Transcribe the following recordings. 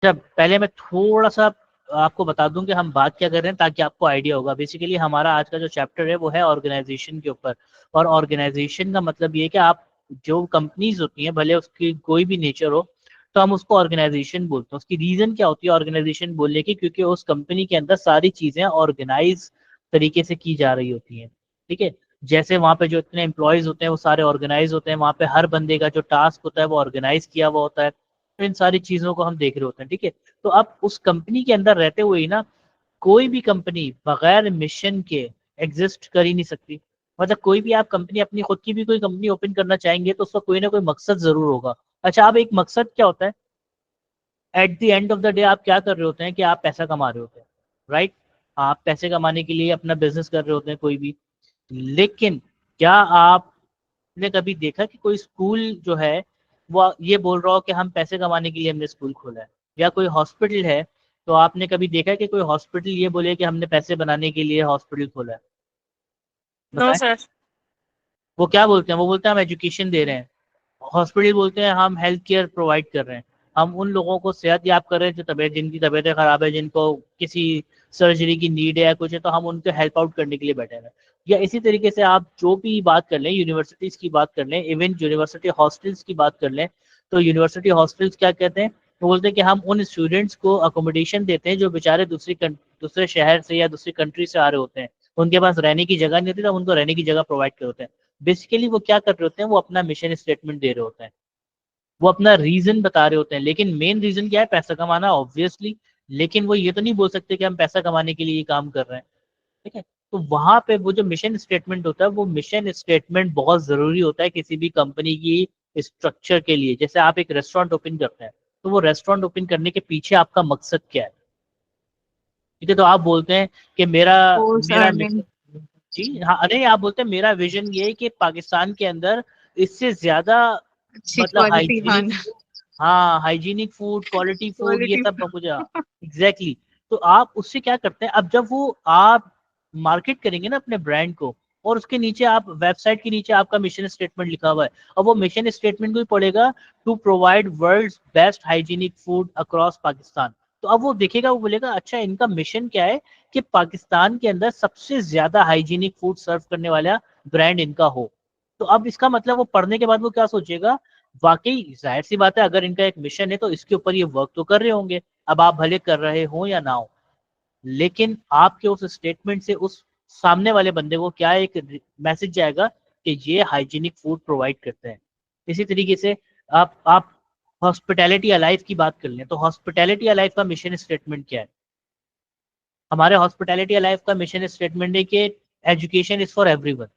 जब पहले मैं थोड़ा सा आपको बता दूं कि हम बात क्या कर रहे हैं ताकि आपको आइडिया होगा। बेसिकली हमारा आज का जो चैप्टर है वो है ऑर्गेनाइजेशन के ऊपर। और ऑर्गेनाइजेशन का मतलब ये है कि आप जो कंपनीज होती हैं भले उसकी कोई भी नेचर हो, तो हम उसको ऑर्गेनाइजेशन बोलते हैं। उसकी रीजन क्या होती है ऑर्गेनाइजेशन बोलने की? क्योंकि उस कंपनी के अंदर सारी चीजें ऑर्गेनाइज तरीके से की जा रही होती हैं। ठीक है, जैसे वहां पे जो इतने एम्प्लॉयज होते हैं वो सारे ऑर्गेनाइज होते हैं, वहां पे हर बंदे का जो टास्क होता है वो ऑर्गेनाइज किया हुआ होता है। तो इन सारी चीजों को हम देख रहे होते हैं। ठीक है, तो अब उस कंपनी के अंदर रहते हुए ही ना, कोई भी कंपनी बगैर मिशन के एग्जिस्ट कर ही नहीं सकती। मतलब कोई भी आप कंपनी, अपनी खुद की भी कोई कंपनी ओपन करना चाहेंगे तो उसका कोई ना कोई मकसद जरूर होगा। अच्छा, अब एक मकसद क्या होता है? At the end of the day आप क्या कर रहे होते हैं कि आप पैसा कमा रहे होते हैं, राइट? आप पैसे कमाने के लिए अपना बिजनेस कर रहे होते हैं कोई भी। लेकिन क्या आपने कभी देखा कि कोई स्कूल जो है वो ये बोल रहा हो कि हम पैसे कमाने के लिए हमने स्कूल खोला है? या कोई हॉस्पिटल है, तो आपने कभी देखा है कि कोई हॉस्पिटल ये बोले कि हमने पैसे बनाने के लिए हॉस्पिटल खोला है? नो बताएं। सर। वो क्या बोलते हैं? वो बोलते हैं हम एजुकेशन दे रहे हैं। हॉस्पिटल बोलते हैं हम हेल्थ केयर प्रोवाइड कर रहे हैं। हम उन लोगों को सेहत याब कर रहे हैं जो तबीयत, जिनकी तबीयतें खराब है, जिनको किसी सर्जरी की नीड है या कुछ है, तो हम उनको हेल्प आउट करने के लिए बैठे हैं। या इसी तरीके से आप जो भी बात कर लें, यूनिवर्सिटीज की बात कर लें, इवन यूनिवर्सिटी हॉस्टल्स की बात कर लें, तो यूनिवर्सिटी हॉस्टल्स क्या कहते हैं? वो बोलते हैं कि हम उन स्टूडेंट्स को अकोमोडेशन देते हैं जो बेचारे दूसरे शहर से या दूसरी कंट्री से आ रहे होते हैं। उनके पास रहने की जगह नहीं होती, तो हम उनको रहने की जगह प्रोवाइड कर होते हैं। बेसिकली वो क्या कर रहे होते हैं? वो अपना मिशन स्टेटमेंट दे रहे होते हैं, वो अपना रीजन बता रहे होते हैं। लेकिन मेन रीजन क्या है? पैसा कमाना, ऑब्वियसली। लेकिन वो ये तो नहीं बोल सकते कि हम पैसा कमाने के लिए ये काम कर रहे हैं। ठीक है, तो वहां पे वो जो मिशन स्टेटमेंट होता है, वो मिशन स्टेटमेंट बहुत जरूरी होता है किसी भी कंपनी की स्ट्रक्चर के लिए। जैसे आप एक रेस्टोरेंट ओपन करते हैं, तो वो रेस्टोरेंट ओपन करने के पीछे आपका मकसद क्या है? ठीक है, तो आप बोलते हैं कि मेरा कोर्स मेरा अर्निंग। जी हाँ, अरे आप बोलते हैं मेरा विजन ये है कि पाकिस्तान के अंदर इससे ज्यादा अच्छी मतलब क्वालिटी हाइजीनिक, खाना। हाँ हाइजीनिक फूड, क्वालिटी फूड, ये क्वालिटी। सब मुझे एग्जैक्टली। तो आप उससे क्या करते हैं? अब जब वो आप मार्केट करेंगे ना अपने ब्रांड को, और उसके नीचे आप वेबसाइट के नीचे आपका मिशन स्टेटमेंट लिखा हुआ है, और वो मिशन स्टेटमेंट को ही पढ़ेगा, to provide world's best hygienic food across Pakistan. तो अब वो देखेगा, वो बोलेगा अच्छा इनका मिशन क्या है कि पाकिस्तान के अंदर सबसे ज्यादा हाइजीनिक फूड सर्व करने वाला ब्रांड इनका हो। तो अब इसका मतलब वो पढ़ने के बाद वो क्या सोचेगा? वाकई जाहिर सी बात है, अगर इनका एक मिशन है तो इसके ऊपर ये वर्क तो कर रहे होंगे। अब आप भले कर रहे हो या ना हो, लेकिन आपके उस स्टेटमेंट से उस सामने वाले बंदे को क्या एक मैसेज जाएगा कि ये हाइजीनिक फूड प्रोवाइड करते हैं। इसी तरीके से आप हॉस्पिटैलिटी अलाइव की बात कर लें, तो हॉस्पिटैलिटी अलाइव का मिशन स्टेटमेंट क्या है? हमारे हॉस्पिटैलिटी अलाइव का मिशन स्टेटमेंट है कि एजुकेशन इज फॉर एवरीवन।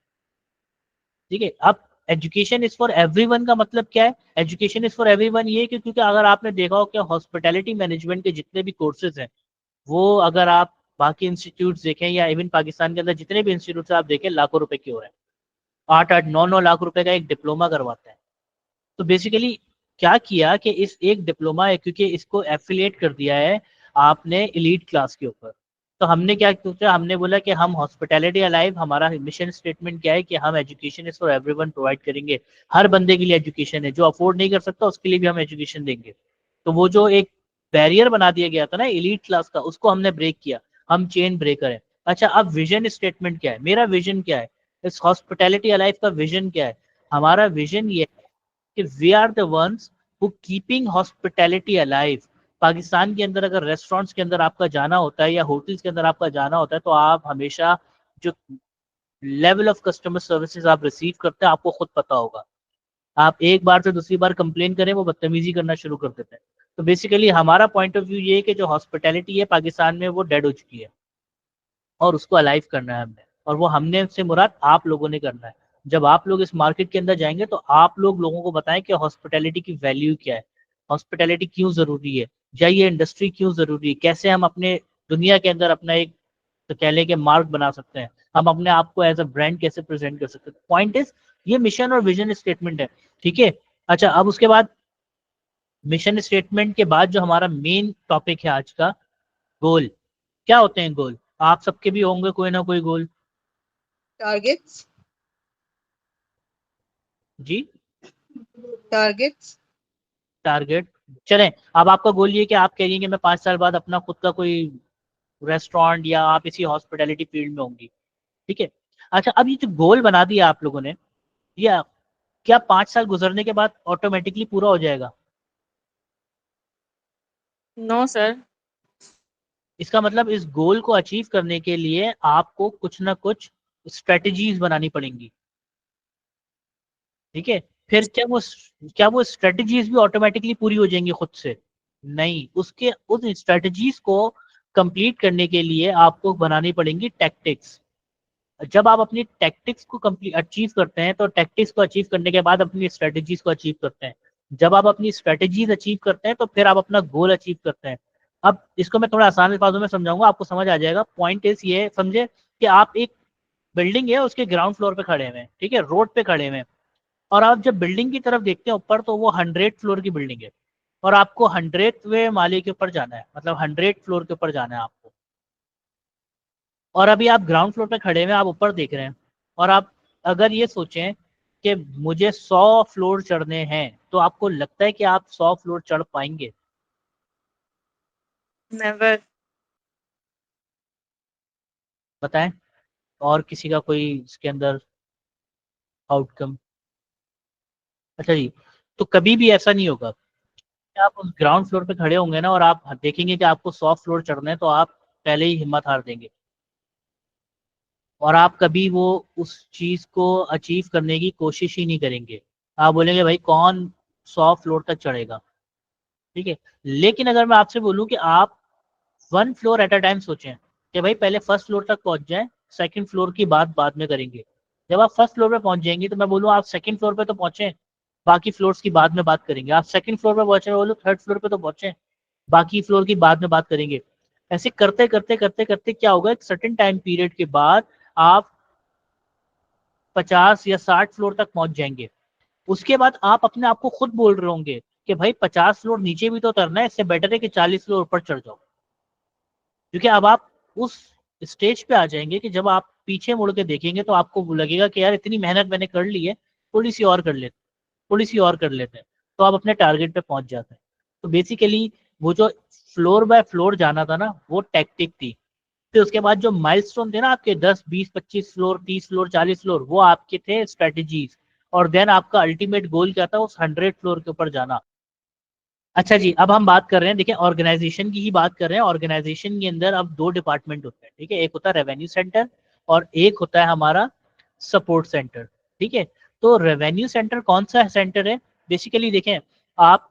ठीक है, अब एजुकेशन इज फॉर एवरीवन का मतलब क्या है? एजुकेशन इज फॉर एवरीवन ये कि क्योंकि अगर आपने देखा हो कि हॉस्पिटैलिटी मैनेजमेंट के जितने भी कोर्सेज हैं, वो अगर आप बाकी इंस्टीट्यूट देखें या इवन पाकिस्तान के अंदर जितने भी इंस्टीट्यूट आप देखें, लाखों रुपए के हो रहे हैं। 8-8 9-9 लाख रुपए का एक डिप्लोमा करवाते हैं। तो बेसिकली क्या किया कि इस एक डिप्लोमा है, क्योंकि इसको एफिलिएट कर दिया है आपने एलीट क्लास के ऊपर। तो हमने क्या सोचा? हमने बोला कि हम हॉस्पिटैलिटी अलाइव, हमारा मिशन स्टेटमेंट क्या है कि हम education is for everyone provide करेंगे। हर बंदे के लिए एजुकेशन है, जो अफोर्ड नहीं कर सकता उसके लिए भी हम एजुकेशन देंगे। तो वो जो एक बैरियर बना दिया गया था ना एलीट क्लास का, उसको हमने ब्रेक किया। हम चेन ब्रेकर है। अच्छा, अब विजन स्टेटमेंट क्या है? मेरा विजन क्या है? इस हॉस्पिटैलिटी अलाइव का विजन क्या है? हमारा विजन ये कि we are the ones who keeping hospitality alive. Pakistan के अंदर अगर रेस्टोरेंट्स के अंदर आपका जाना होता है या होटल्स के अंदर आपका जाना होता है, तो आप हमेशा जो लेवल ऑफ कस्टमर सर्विसेज आप रिसीव करते हैं आपको खुद पता होगा। आप एक बार से दूसरी बार कंप्लेन करें, वो बदतमीजी करना शुरू कर देते हैं। तो बेसिकली हमारा पॉइंट ऑफ व्यू ये है कि जो हॉस्पिटैलिटी है पाकिस्तान में वो डेड हो चुकी है, और उसको अलाइव करना है हमने। और वो हमने से मुराद आप लोगों ने करना है। जब आप लोग इस मार्केट के अंदर जाएंगे तो आप लोग लोगों को बताएं कि हॉस्पिटैलिटी की वैल्यू क्या है, हॉस्पिटैलिटी क्यों जरूरी है, या ये इंडस्ट्री क्यों जरूरी है, कैसे हम अपने दुनिया के अंदर अपना एक तो कह लें कि मार्क बना सकते हैं, हम अपने आप को एज अ ब्रांड कैसे प्रेजेंट कर सकते हैं। पॉइंट इज, ये मिशन और विजन स्टेटमेंट है। ठीक है, अच्छा अब उसके बाद मिशन स्टेटमेंट के बाद जो हमारा मेन टॉपिक है आज का, गोल। क्या होते हैं गोल? आप सबके भी होंगे कोई ना कोई गोल। टारगेट्स। जी। टारगेट्स। टारगेट चलें। अब आपका गोल ये है कि आप कह रही हैं कि मैं 5 साल बाद अपना खुद का कोई रेस्टोरेंट या आप इसी हॉस्पिटैलिटी फील्ड में होंगी, ठीक है। अच्छा, अब ये जो गोल बना दिया आप लोगों ने, ये क्या 5 साल गुजरने के बाद ऑटोमेटिकली पूरा हो जाएगा? No sir. इसका मतलब इस गोल को अचीव करने के लिए आपको कुछ ना कुछ स्ट्रेटजीज बनानी पड़ेंगी, ठीक है। फिर क्या वो स्ट्रेटजीज भी ऑटोमेटिकली पूरी हो जाएंगी खुद से? नहीं, उसके उस स्ट्रेटजीज को कंप्लीट करने के लिए आपको बनानी पड़ेंगी टैक्टिक्स। जब आप अपनी टैक्टिक्स को कंप्लीट अचीव करते हैं तो टैक्टिक्स को अचीव करने के बाद अपनी स्ट्रेटजीज को अचीव करते हैं। जब आप अपनी स्ट्रेटजीज अचीव करते हैं तो फिर आप अपना गोल अचीव करते हैं। अब इसको मैं थोड़ा आसान अल्फाजों में समझाऊंगा, आपको समझ आ जाएगा। पॉइंट इज ये समझे कि आप एक बिल्डिंग है उसके ग्राउंड फ्लोर पे खड़े हुए हैं, ठीक है, रोड पे खड़े हुए हैं। और आप जब बिल्डिंग की तरफ देखते हैं ऊपर तो वो 100 फ्लोर की बिल्डिंग है। और आपको 100वें माले के ऊपर जाना है, मतलब 100 फ्लोर के ऊपर जाना है आपको। और अभी आप ग्राउंड फ्लोर पे खड़े हुए हैं, आप ऊपर देख रहे हैं। और आप अगर ये सोचें कि मुझे 100 फ्लोर चढ़ने हैं, तो आपको लगता है कि आप 100 फ्लोर चढ़ पाएंगे? नेवर। बताएं, और किसी का कोई इसके अंदर आउटकम? अच्छा जी, तो कभी भी ऐसा नहीं होगा कि आप उस ग्राउंड फ्लोर पे खड़े होंगे ना और आप देखेंगे कि आपको 100 फ्लोर चढ़ना है, तो आप पहले ही हिम्मत हार देंगे। और आप कभी वो उस चीज को अचीव करने की कोशिश ही नहीं करेंगे। आप बोलेंगे भाई कौन 100 फ्लोर तक चढ़ेगा, ठीक है। लेकिन अगर मैं आपसे बोलूं कि आप 1 फ्लोर एट अ टाइम सोचें कि भाई पहले फर्स्ट फ्लोर तक पहुंच जाएं, सेकंड फ्लोर की बात बाद में करेंगे। जब आप फर्स्ट फ्लोर पे पहुंच जाएंगे तो मैं बोलूँ आप सेकंड फ्लोर पे तो पहुंचे, बाकी फ्लोर्स की बाद में बात करेंगे। आप सेकंड फ्लोर पे पहुंचे, मैं बोलूँ थर्ड फ्लोर पे तो पहुंचे, बाकी फ्लोर की बाद में बात करेंगे। ऐसे करते करते करते करते क्या होगा, एक सर्टेन टाइम पीरियड के बाद आप 50 या 60 फ्लोर तक पहुंच जाएंगे। उसके बाद आप अपने आप को खुद बोल रहे होंगे कि भाई 50 फ्लोर नीचे भी तो उतरना है, इससे बेटर है कि 40 फ्लोर ऊपर चढ़ जाओ। क्योंकि अब आप उस स्टेज पे आ जाएंगे कि जब आप पीछे मुड़ के देखेंगे तो आपको लगेगा कि यार इतनी मेहनत मैंने कर ली है, थोड़ी सी और कर लेते, थोड़ी सी और कर लेते हैं। तो आप अपने टारगेट पे पहुंच जाते हैं। तो बेसिकली वो जो फ्लोर बाय फ्लोर जाना था ना, वो टैक्टिक थी। फिर उसके बाद जो माइलस्टोन थे ना आपके, 10 20 25 फ्लोर, 30 फ्लोर, 40 फ्लोर, वो आपके थे स्ट्रेटेजीज। और देन आपका अल्टीमेट गोल क्या था, उस 100 फ्लोर के ऊपर जाना। अच्छा जी, अब हम बात कर रहे हैं, देखिए ऑर्गेनाइजेशन की ही बात कर रहे हैं। ऑर्गेनाइजेशन के अंदर अब 2 डिपार्टमेंट होते हैं, ठीक है। एक होता है रेवेन्यू सेंटर और एक होता है हमारा सपोर्ट सेंटर, ठीक है। तो रेवेन्यू सेंटर कौन सा सेंटर है? बेसिकली देखें, आप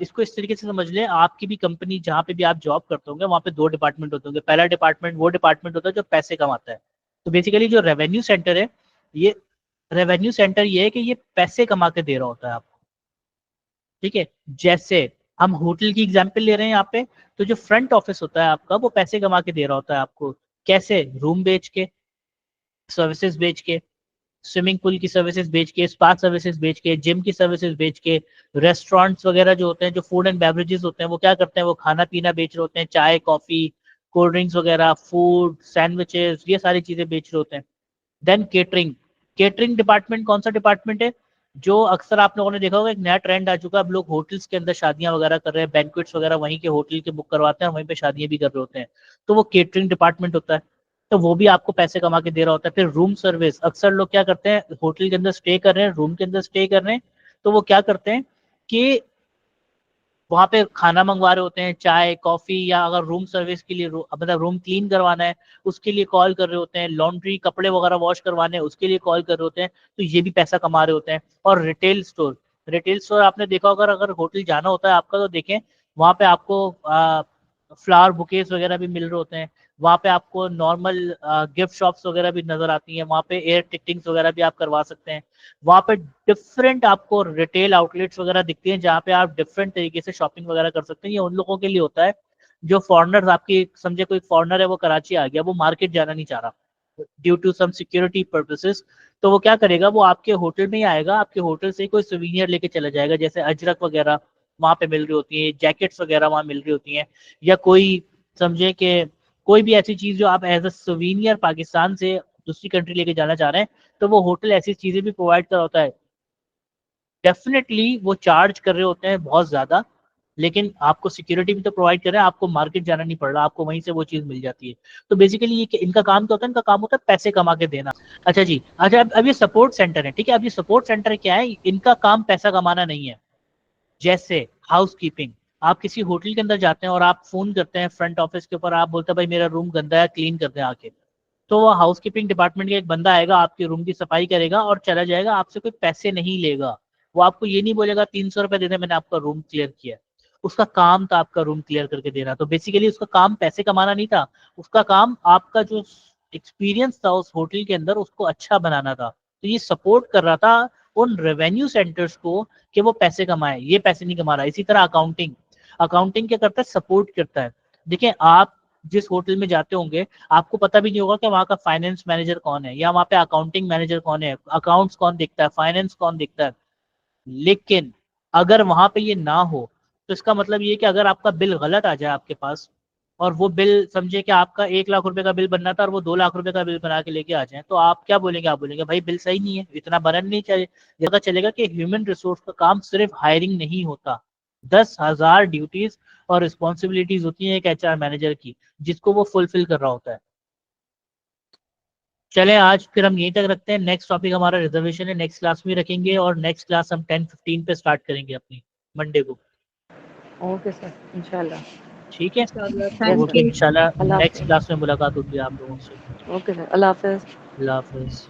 इसको इस तरीके से समझ लें, आपकी भी कंपनी जहाँ पे भी आप जॉब करते होंगे वहाँ पे 2 डिपार्टमेंट होते होंगे। पहला डिपार्टमेंट वो डिपार्टमेंट होता है जो पैसे कमाता है। तो बेसिकली जो रेवेन्यू सेंटर है, ये रेवेन्यू सेंटर ये है कि ये पैसे कमा के दे रहा होता है आपको, ठीक है। जैसे हम होटल की एग्जांपल ले रहे हैं यहाँ पे, तो जो फ्रंट ऑफिस होता है आपका वो पैसे कमा के दे रहा होता है आपको। कैसे? रूम बेच के, सर्विसेज बेच के, स्विमिंग पूल की सर्विसेज बेच के, स्पा सर्विसेज बेच के, जिम की सर्विसेज बेच के। रेस्टोरेंट्स वगैरह जो होते हैं, जो फूड एंड बेवरेजेस होते हैं, वो क्या करते हैं, वो खाना पीना बेच रहे होते हैं, चाय कॉफी, कोल्ड ड्रिंक्स वगैरह, फूड सैंडविचेस, ये सारी चीजें बेच रहे होते हैं। Then catering. केटरिंग डिपार्टमेंट कौन सा डिपार्टमेंट है? जो अक्सर आप लोगों ने देखा होगा, एक नया ट्रेंड आ चुका है, अब लोग होटल्स के अंदर शादियां वगैरह कर रहे हैं, बैंक्वेट्स वगैरह वहीं के होटल के बुक करवाते हैं और वहीं पे शादियां भी कर रहे होते हैं। तो वो केटरिंग डिपार्टमेंट होता है। तो वो भी आपको पैसे कमा के दे रहा होता है। फिर रूम सर्विस, अक्सर लोग क्या करते हैं, होटल के अंदर स्टे कर रहे हैं, रूम के अंदर स्टे कर रहे हैं, तो वो क्या करते हैं कि वहां पे खाना मंगवा रहे होते हैं, चाय कॉफी, या अगर रूम सर्विस के लिए मतलब रूम क्लीन करवाना है उसके लिए कॉल कर रहे होते हैं, लॉन्ड्री कपड़े वगैरह वॉश करवाने हैं उसके लिए कॉल कर रहे होते हैं। तो ये भी पैसा कमा रहे होते हैं। और रिटेल स्टोर, रिटेल स्टोर आपने देखा होगा, अगर होटल जाना होता है आपका तो देखें, वहां पे आपको फ्लावर बुकेस वगैरह भी मिल रहे होते हैं। वहां पे आपको नॉर्मल गिफ्ट शॉप्स वगैरह भी नजर आती हैं, वहां पे एयर टिकटिंग्स वगैरह भी आप करवा सकते हैं। वहां पे डिफरेंट आपको रिटेल आउटलेट्स वगैरह दिखती हैं जहाँ पे आप डिफरेंट तरीके से शॉपिंग वगैरह कर सकते हैं। ये उन लोगों के लिए होता है जो फॉरनर्स, आपकी समझे कोई फॉरनर है वो कराची आ गया, वो मार्केट जाना नहीं चाह रहा due to some security purposes. तो वो क्या करेगा, वो आपके होटल में ही आएगा, आपके होटल से कोई सुवीनियर लेके चला जाएगा, जैसे अजरक वगैरह वहां पे मिल रही होती है, जैकेट्स वगैरह वहां मिल रही होती हैं, या कोई समझे कि कोई भी ऐसी चीज जो आप एज अ सुवीनियर पाकिस्तान से दूसरी कंट्री लेके जाना चाह रहे हैं, तो वो होटल ऐसी चीजें भी प्रोवाइड कर होता है। डेफिनेटली वो चार्ज कर रहे होते हैं बहुत ज्यादा, लेकिन आपको सिक्योरिटी भी तो प्रोवाइड कर रहे हैं, आपको मार्केट जाना नहीं पड़ रहा, आपको वहीं से वो चीज मिल जाती है। तो बेसिकली ये इनका काम क्या होता है, इनका काम होता है पैसे कमा के देना। अच्छा जी, अच्छा अब ये सपोर्ट सेंटर है, ठीक है। अब ये सपोर्ट सेंटर क्या है, इनका काम पैसा कमाना नहीं है। जैसे हाउस कीपिंग, आप किसी होटल के अंदर जाते हैं और आप फोन करते हैं फ्रंट ऑफिस के ऊपर, आप बोलते हैं भाई मेरा रूम गंदा है, क्लीन कर दें आके। तो वो हाउस कीपिंग डिपार्टमेंट का एक बंदा आएगा, आपके रूम की सफाई करेगा और चला जाएगा, आपसे कोई पैसे नहीं लेगा। वो आपको ये नहीं बोलेगा 300 रुपए दे दे, मैंने आपका रूम क्लियर किया। उसका काम था आपका रूम क्लियर करके देना। तो बेसिकली उसका काम पैसे कमाना नहीं था, उसका काम आपका जो एक्सपीरियंस था उस होटल के अंदर उसको अच्छा बनाना था। तो ये सपोर्ट कर रहा था उन रेवेन्यू सेंटर्स को कि वो पैसे कमाए, ये पैसे नहीं कमा रहा। इसी तरह अकाउंटिंग, अकाउंटिंग क्या करता है, सपोर्ट करता है। देखिए आप जिस होटल में जाते होंगे, आपको पता भी नहीं होगा कि वहाँ का फाइनेंस मैनेजर कौन है या वहाँ पे अकाउंटिंग मैनेजर कौन है, अकाउंट्स कौन देखता है, फाइनेंस कौन देखता है। लेकिन अगर वहां पे ये ना हो तो इसका मतलब ये कि अगर आपका बिल गलत आ जाए आपके पास, और वो बिल समझे कि आपका 1 लाख रुपए का बिल बनना था और वो 2 लाख रुपए का बिल बना के लेके आ जाए, तो आप क्या बोलेंगे, आप बोलेंगे भाई बिल सही नहीं है, इतना बनना नहीं चाहिए। पता चलेगा कि ह्यूमन रिसोर्स का काम सिर्फ हायरिंग नहीं होता, 10,000 ड्यूटीज और रिस्पॉन्सिबिलिटीज होती है एक एचआर मैनेजर की, जिसको वो फुलफिल कर रहा होता है। चले आज फिर हम यहीं तक रखते हैं, नेक्स्ट टॉपिक हमारा रिजर्वेशन है, नेक्स्ट क्लास में रखेंगे, और नेक्स्ट क्लास हम 10:15 पे स्टार्ट करेंगे अपनी, मंडे को। ओके सर, इंशाल्लाह। ठीक है, इंशाल्लाह, Yes, thank sir. Okay, you. इंशाल्लाह अल्लाह नेक्स्ट हाफिज। क्लास में मुलाकात होगी आप लोगों से। ओके सर, अल्लाह हाफिज। अल्लाह हाफिज।